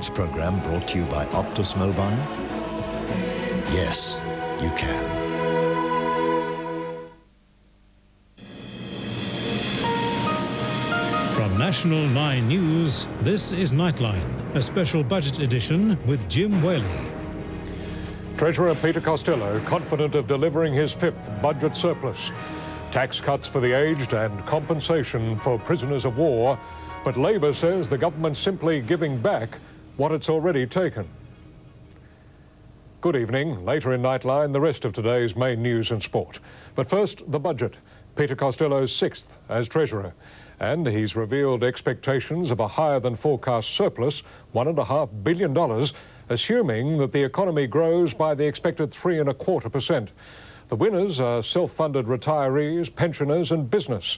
Insurance program brought to you by Optus Mobile? Yes, you can. From National 9 News, this is Nightline, a special budget edition with Jim Waley. Treasurer Peter Costello confident of delivering his 5th budget surplus. Tax cuts for the aged and compensation for prisoners of war. But Labor says the government's simply giving back what it's already taken. Good evening. Later in Nightline, the rest of today's main news and sport. But first, the budget. Peter Costello's 6th as Treasurer. And he's revealed expectations of a higher than forecast surplus, $1.5 billion, assuming that the economy grows by the expected 3.25%. The winners are self-funded retirees, pensioners and business.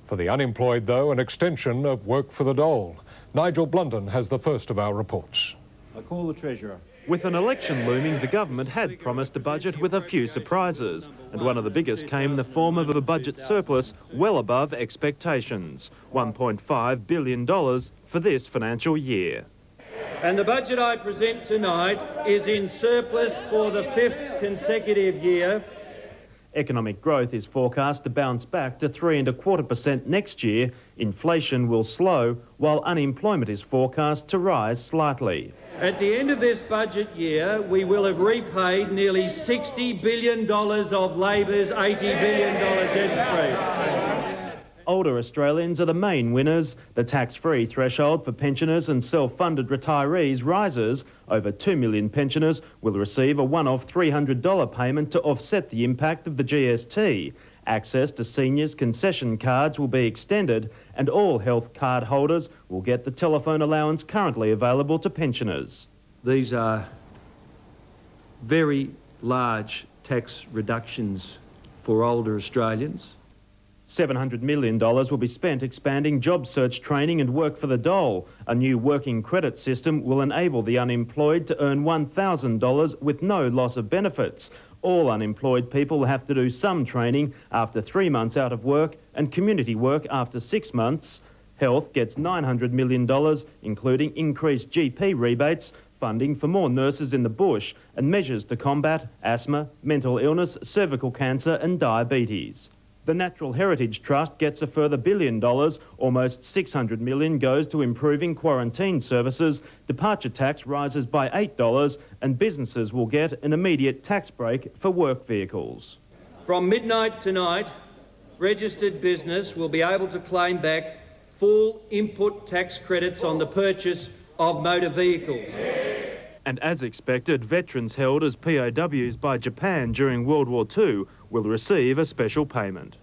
For the unemployed, though, an extension of work for the dole. Nigel Blunden has the first of our reports. I call the Treasurer. With an election looming, the government had promised a budget with a few surprises, and one of the biggest came in the form of a budget surplus well above expectations, $1.5 billion for this financial year. And the budget I present tonight is in surplus for the 5th consecutive year. Economic growth is forecast to bounce back to 3.25% next year. Inflation will slow, while unemployment is forecast to rise slightly. At the end of this budget year, we will have repaid nearly $60 billion of Labor's $80 billion debt spree. Older Australians are the main winners. The tax-free threshold for pensioners and self-funded retirees rises. Over 2 million pensioners will receive a one-off $300 payment to offset the impact of the GST. Access to seniors' concession cards will be extended, and all health card holders will get the telephone allowance currently available to pensioners. These are very large tax reductions for older Australians. $700 million will be spent expanding job search training and work for the dole. A new working credit system will enable the unemployed to earn $1,000 with no loss of benefits. All unemployed people will have to do some training after 3 months out of work and community work after 6 months. Health gets $900 million, including increased GP rebates, funding for more nurses in the bush, and measures to combat asthma, mental illness, cervical cancer and diabetes. The Natural Heritage Trust gets a further $1 billion, almost $600 million goes to improving quarantine services, departure tax rises by $8 and businesses will get an immediate tax break for work vehicles. From midnight tonight, registered business will be able to claim back full input tax credits on the purchase of motor vehicles. And as expected, veterans held as POWs by Japan during World War II will receive a special payment.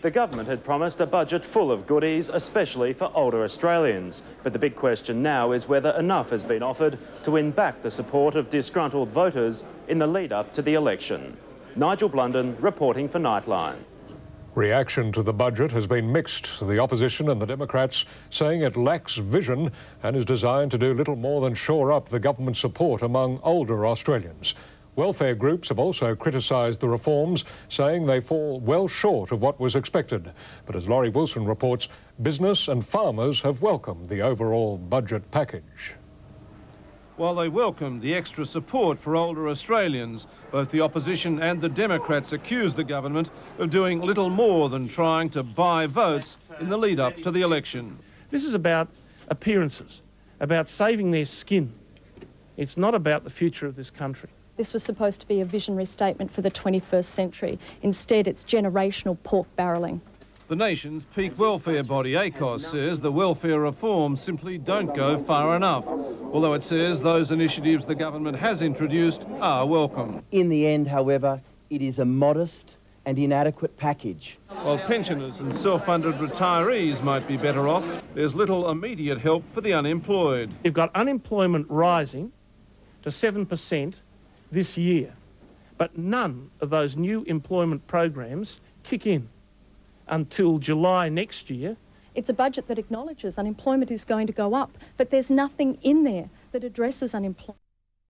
The government had promised a budget full of goodies, especially for older Australians. But the big question now is whether enough has been offered to win back the support of disgruntled voters in the lead-up to the election. Nigel Blunden reporting for Nightline. Reaction to the budget has been mixed. The opposition and the Democrats saying it lacks vision and is designed to do little more than shore up the government support among older Australians. Welfare groups have also criticised the reforms, saying they fall well short of what was expected. But as Laurie Wilson reports, business and farmers have welcomed the overall budget package. While they welcomed the extra support for older Australians, both the opposition and the Democrats accused the government of doing little more than trying to buy votes in the lead-up to the election. This is about appearances, about saving their skin. It's not about the future of this country. This was supposed to be a visionary statement for the 21st century. Instead, it's generational pork barrelling. The nation's peak welfare body, ACOS, says the welfare reforms simply don't go far enough, although it says those initiatives the government has introduced are welcome. In the end, however, it is a modest and inadequate package. While pensioners and self-funded retirees might be better off, there's little immediate help for the unemployed. You've got unemployment rising to 7% this year, but none of those new employment programs kick in until July next year. It's a budget that acknowledges unemployment is going to go up, but there's nothing in there that addresses unemployment.